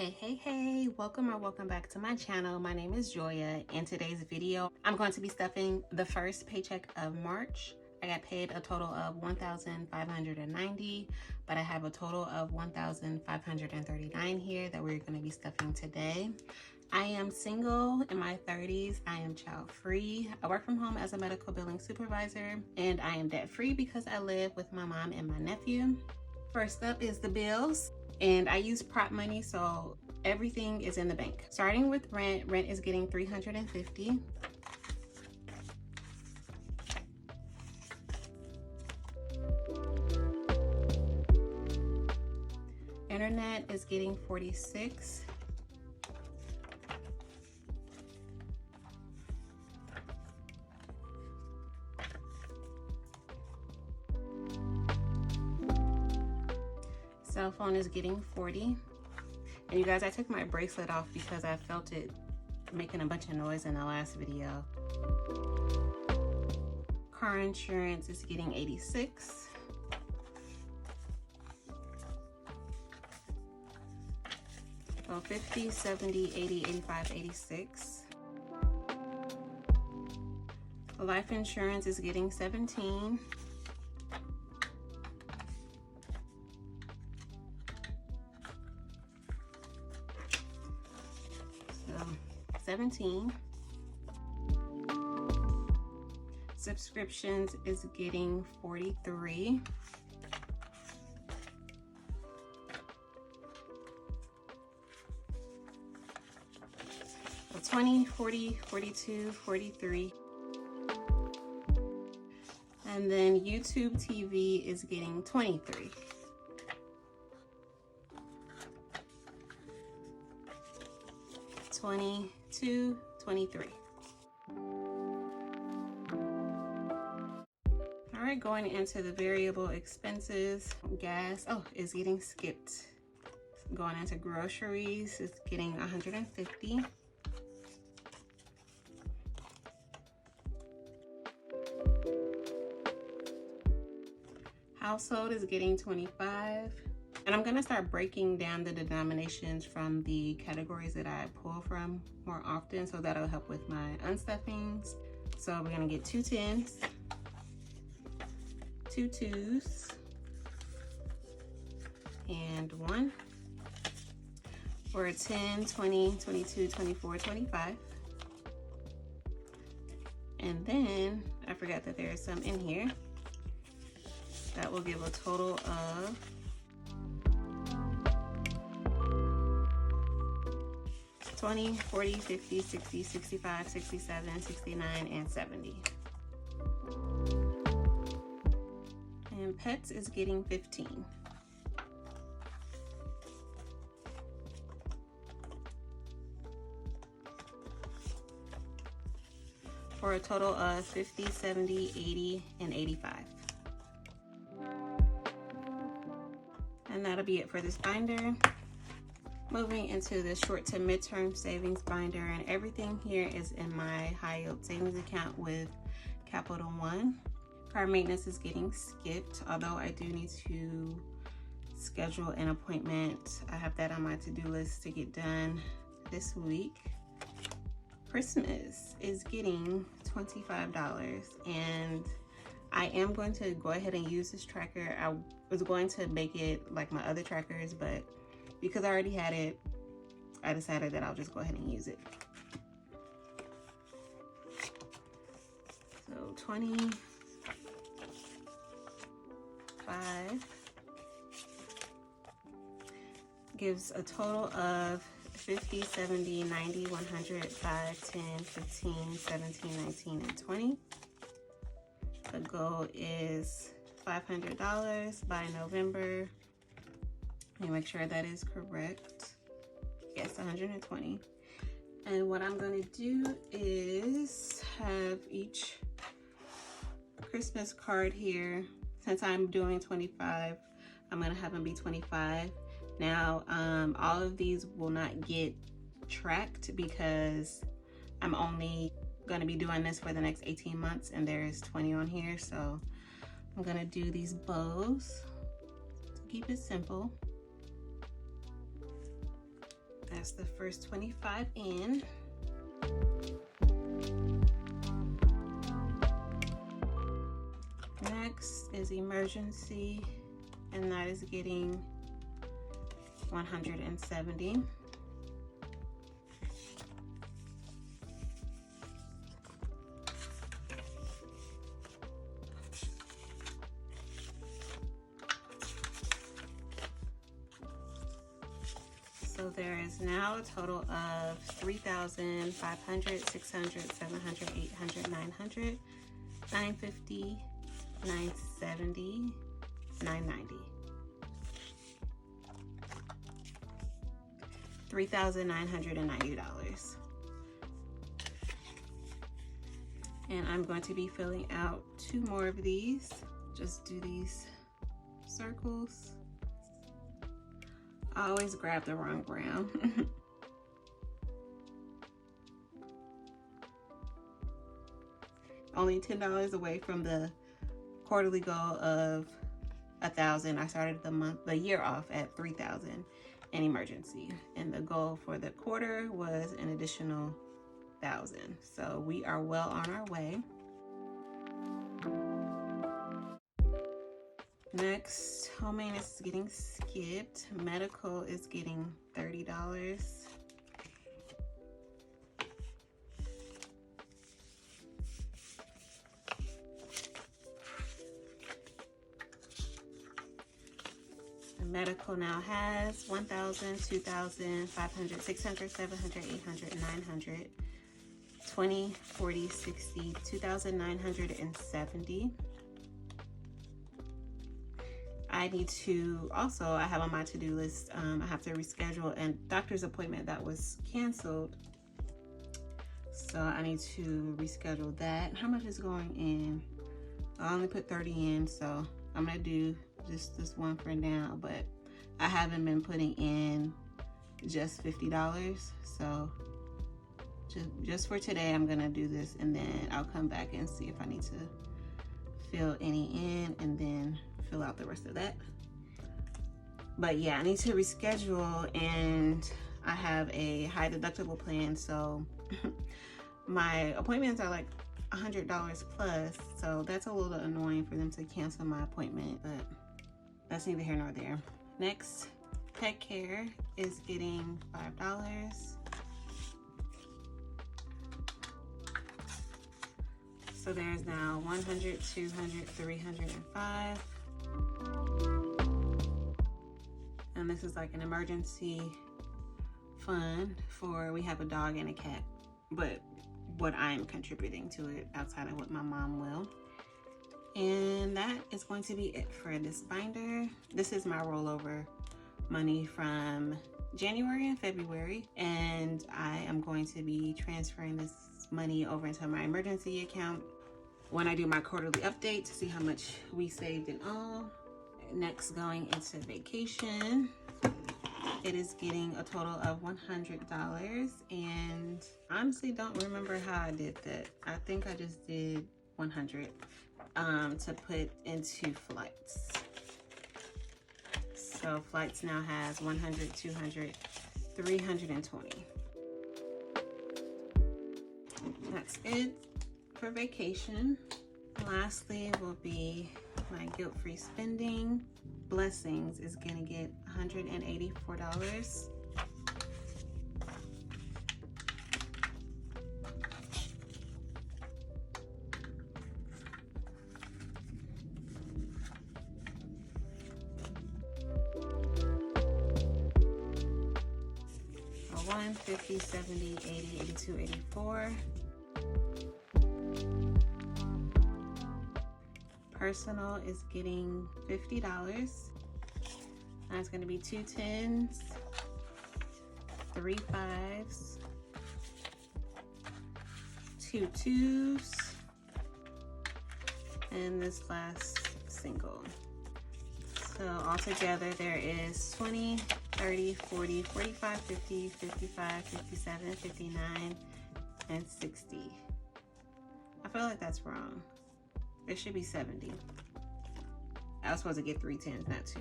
Hey, welcome back to my channel. My name is Joia. In today's video, I'm going to be stuffing the first paycheck of March. I got paid a total of $1,590, but I have a total of $1,539 here that we're going to be stuffing today. I am single, in my 30s. I am child free. I work from home as a medical billing supervisor, and I am debt free because I live with my mom and my nephew. First up is the bills. And I use prop money, so everything is in the bank. Starting with rent, rent is getting $350. Internet is getting $46. Cell phone is getting $40. And you guys, I took my bracelet off because I felt it making a bunch of noise in the last video. Car insurance is getting $86. So 50, 70, 80, 85, 86. Life insurance is getting $17. So 17. Subscriptions is getting $43. So 20, 40, 42, 43. And then YouTube TV is getting $23. $22, $23. All right, going into the variable expenses, gas, is getting skipped. Going into groceries, is getting $150. Household is getting $25. And I'm gonna start breaking down the denominations from the categories that I pull from more often, so that'll help with my unstuffings. So we're gonna get 2 10s, 2 2s, and 1. For a 10, 20, 22, 24, 25. And then I forgot that there's some in here. That will give a total of $20, $40, $50, $60, $65, $67, $69, and $70. And pets is getting $15. For a total of $50, $70, $80, and $85. And that'll be it for this binder. Moving into the short to midterm savings binder, and everything here is in my high yield savings account with Capital One. Car maintenance is getting skipped, although I do need to schedule an appointment. I have that on my to-do list to get done this week. Christmas is getting $25, and I am going to go ahead and use this tracker. I was going to make it like my other trackers, but because I already had it, I decided that I'll just go ahead and use it. So 25 gives a total of 50, 70, 90, 100, 5, 10, 15, 17, 19, and 20. The goal is $500 by November. Let me make sure that is correct. Yes, 120. And what I'm gonna do is have each Christmas card here. Since I'm doing 25, I'm gonna have them be 25. Now, all of these will not get tracked because I'm only gonna be doing this for the next 18 months and there's 20 on here. So I'm gonna do these bows to keep it simple. That's the first 25 in. Next is emergency, and that is getting 170. So there is now a total of 3,500, 600, 700, 800, 900, 950, 970, 990. $3,990. And I'm going to be filling out 2 more of these. Just do these circles. I always grab the wrong brown. Only $10 away from the quarterly goal of 1,000. I started the year off at 3,000 in emergency, and the goal for the quarter was an additional 1,000. So we are well on our way. Next, home maintenance is getting skipped. Medical is getting $30. The medical now has 1,000, 2,000, 500, 600, 700, 800, 900, 20, 40, 60, 2,970. I need to also, I have on my to-do list, I have to reschedule a doctor's appointment that was canceled. So I need to reschedule that. How much is going in? I only put 30 in, so I'm gonna do just this one for now, but I haven't been putting in just $50. So just for today, I'm gonna do this, and then I'll come back and see if I need to fill any in and then fill out the rest of that. But yeah, I need to reschedule, and I have a high deductible plan, so my appointments are like $100 plus, so that's a little annoying for them to cancel my appointment, but that's neither here nor there. Next, pet care is getting $5. So there's now 100, 200, 305. And this is like an emergency fund for, we have a dog and a cat, but what I'm contributing to it outside of what my mom will. And that is going to be it for this binder. This is my rollover money from January and February, and I am going to be transferring this money over into my emergency account when I do my quarterly update to see how much we saved in all. Next, going into vacation, it is getting a total of $100, and honestly don't remember how I did that. I think I just did 100 to put into flights. So flights now has 100, 200, 320. That's it for vacation. Lastly will be my guilt-free spending. Blessings is gonna get $184. $1, $50, $70, $80, $82, $84. Personal is getting $50. That's going to be 2 10s, 3 5s, 2 2s, and this last single. So altogether there is 20, 30, 40, 45, 50, 55, 57, 59, and 60. I feel like that's wrong. It should be 70. I was supposed to get 3 10s, not 2.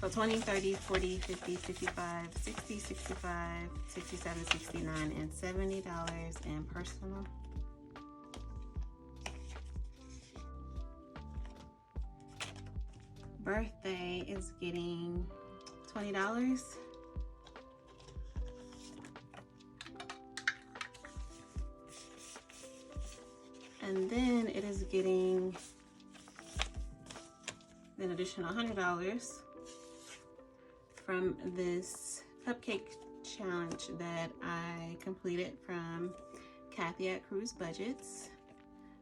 So 20, 30, 40, 50, 55, 60, 65, 67, 69, and $70 in personal. Birthday is getting $20. And then it is getting an additional $100 from this cupcake challenge that I completed from Kathy at Cruise Budgets.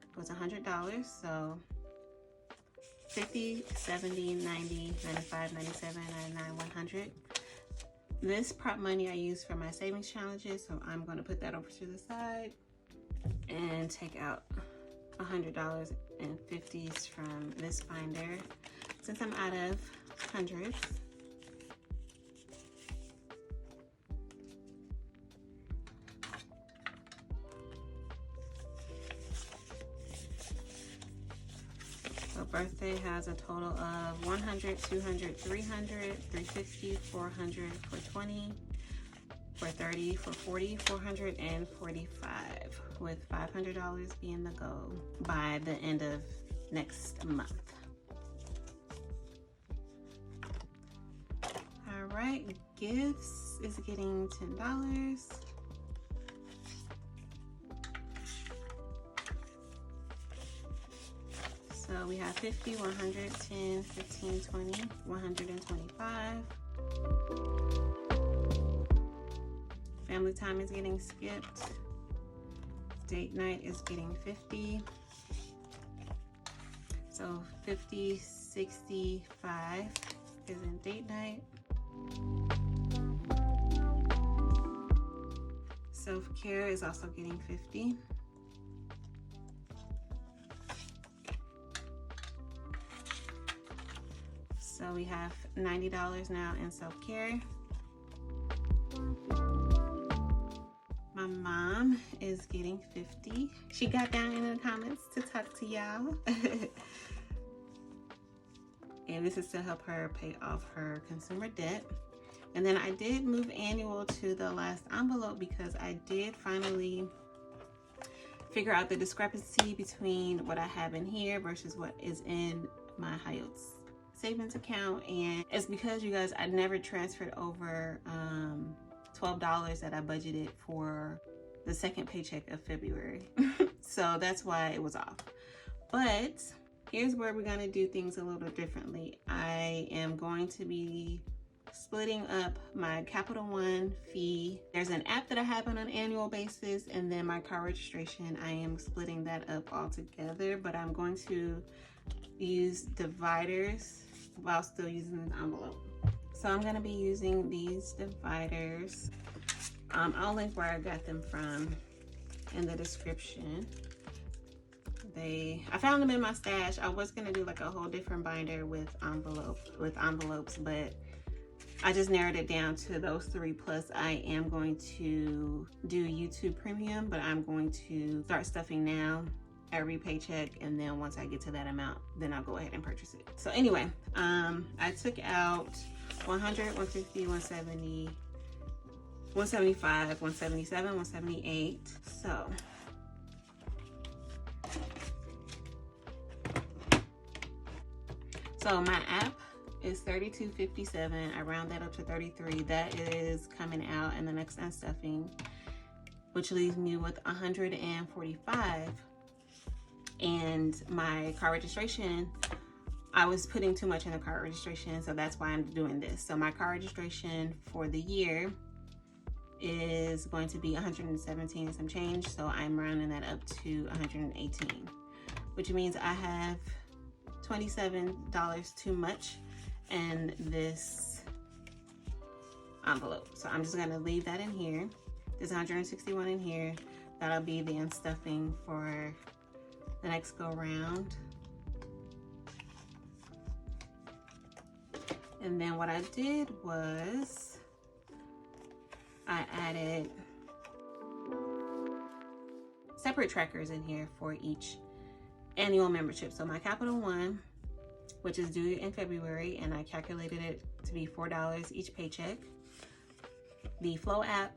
It was $100, so 50, 70, 90, 95, 97, 99, 100. This prop money I use for my savings challenges, so I'm going to put that over to the side and take out $100 and 50s from this binder since I'm out of hundreds. So birthday has a total of 100, 200, 300, 350, 400 for 20, for 30, for 40, 400, and 45, with $500 being the goal by the end of next month. All right, gifts is getting $10. So we have 50, 100, 10, 15, 20, 125. Family time is getting skipped. Date night is getting 50. So 50, 65 is in date night. Self-care is also getting 50. So we have $90 now in self-care. My mom is getting 50. She got down in the comments to talk to y'all. And this is to help her pay off her consumer debt. And then I did move annual to the last envelope because I did finally figure out the discrepancy between what I have in here versus what is in my high yield savings account. And it's because, you guys, I never transferred over $12 that I budgeted for the second paycheck of February. So that's why it was off. But here's where we're going to do things a little differently. I am going to be splitting up my Capital One fee. There's an app that I have on an annual basis, and then my car registration, I am splitting that up all together, but I'm going to use dividers while still using an envelope. So I'm going to be using these dividers. I'll link where I got them from in the description. I found them in my stash. I was going to do like a whole different binder with envelopes, but I just narrowed it down to those three. Plus I am going to do YouTube Premium, but I'm going to start stuffing now every paycheck, and then once I get to that amount, then I'll go ahead and purchase it. So anyway, I took out 100, 150, 170, 175, 177, 178. So my app is $32.57. I round that up to $33. That is coming out in the next unstuffing, which leaves me with $145. And my car registration, I was putting too much in the car registration, so that's why I'm doing this. So my car registration for the year is going to be 117 and some change, so I'm rounding that up to 118, which means I have $27 too much in this envelope. So I'm just going to leave that in here. There's 161 in here. That'll be the unstuffing for the next go round. And then what I did was I added separate trackers in here for each annual membership. So my Capital One which is due in February, and I calculated it to be $4 each paycheck. The Flow app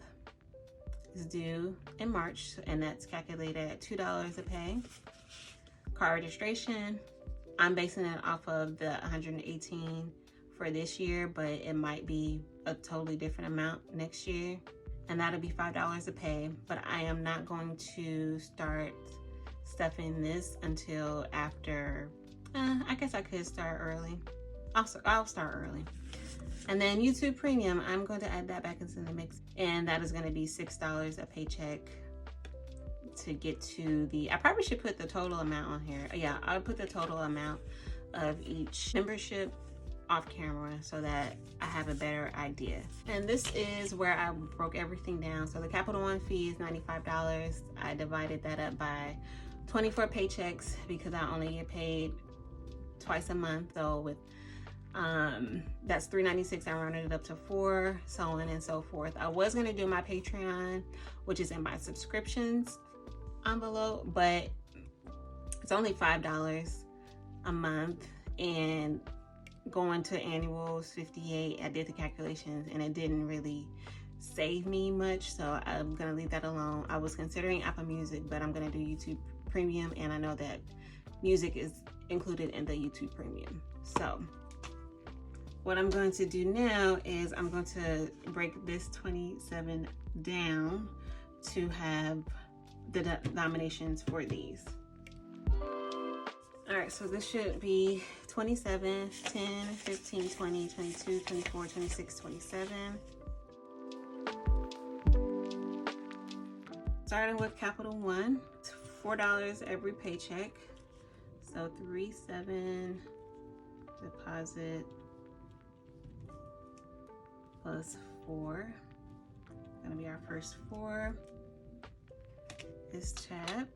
is due in March, and that's calculated at $2 a pay. Car registration, I'm basing it off of the 118 for this year, but it might be a totally different amount next year, and that'll be $5 a pay. But I am not going to start stuffing this until after, I guess I could start early. I'll start early. And then YouTube Premium, I'm going to add that back into the mix, and that is going to be $6 a paycheck to get to the, I probably should put the total amount on here. Yeah, I'll put the total amount of each membership off camera so that I have a better idea. And this is where I broke everything down. So the Capital One fee is $95. I divided that up by 24 paychecks because I only get paid twice a month. So with that's $396. I rounded it up to $4, so on and so forth. I was gonna do my Patreon, which is in my subscriptions envelope, but it's only $5 a month, and going to annuals $58. I did the calculations and it didn't really save me much, so I'm gonna leave that alone. I was considering Apple Music, but I'm gonna do YouTube Premium, and I know that music is included in the YouTube Premium. So what I'm going to do now is I'm going to break this 27 down to have the denominations for these. All right, so this should be 27, 10, 15, 20, 22, 24, 26, 27. Starting with Capital One, it's $4 every paycheck. So 3/7 deposit plus 4, gonna be our first 4. This tab.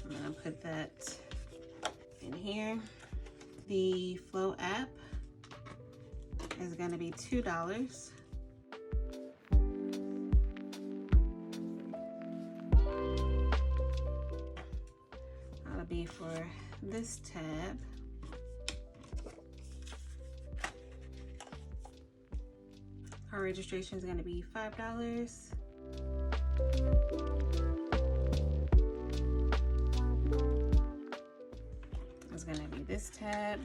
I'm gonna put that in here. The Flow app is gonna be $2. Be for this tab. Our registration is going to be $5. It's going to be this tab.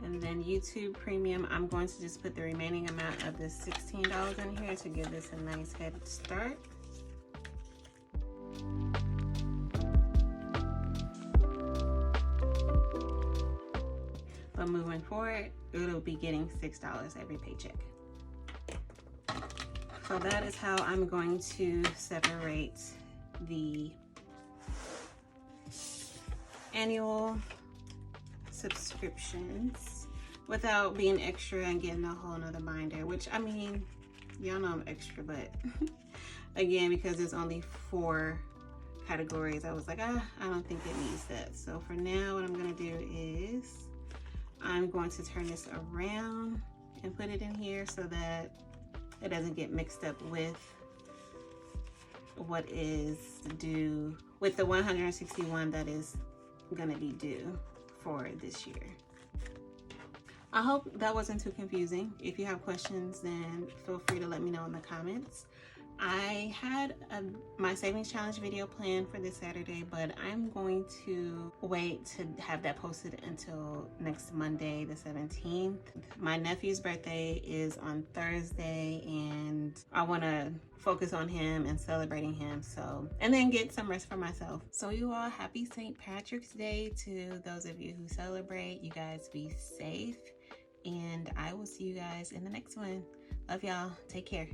And then YouTube Premium, I'm going to just put the remaining amount of the $16 in here to give this a nice head start. But moving forward, it'll be getting $6 every paycheck. So that is how I'm going to separate the annual subscriptions without being extra and getting a whole nother binder, which, I mean, y'all know I'm extra, but again, because there's only 4 categories, I was like, I don't think it needs that. So for now, what I'm gonna do is I'm going to turn this around and put it in here so that it doesn't get mixed up with what is due, with the 161 that is gonna be due for this year. I hope that wasn't too confusing. If you have questions, then feel free to let me know in the comments. I had my savings challenge video planned for this Saturday, but I'm going to wait to have that posted until next Monday, the 17th. My nephew's birthday is on Thursday, and I want to focus on him and celebrating him, so, and then get some rest for myself. So you all, happy St. Patrick's Day to those of you who celebrate. You guys be safe, and I will see you guys in the next one. Love y'all. Take care.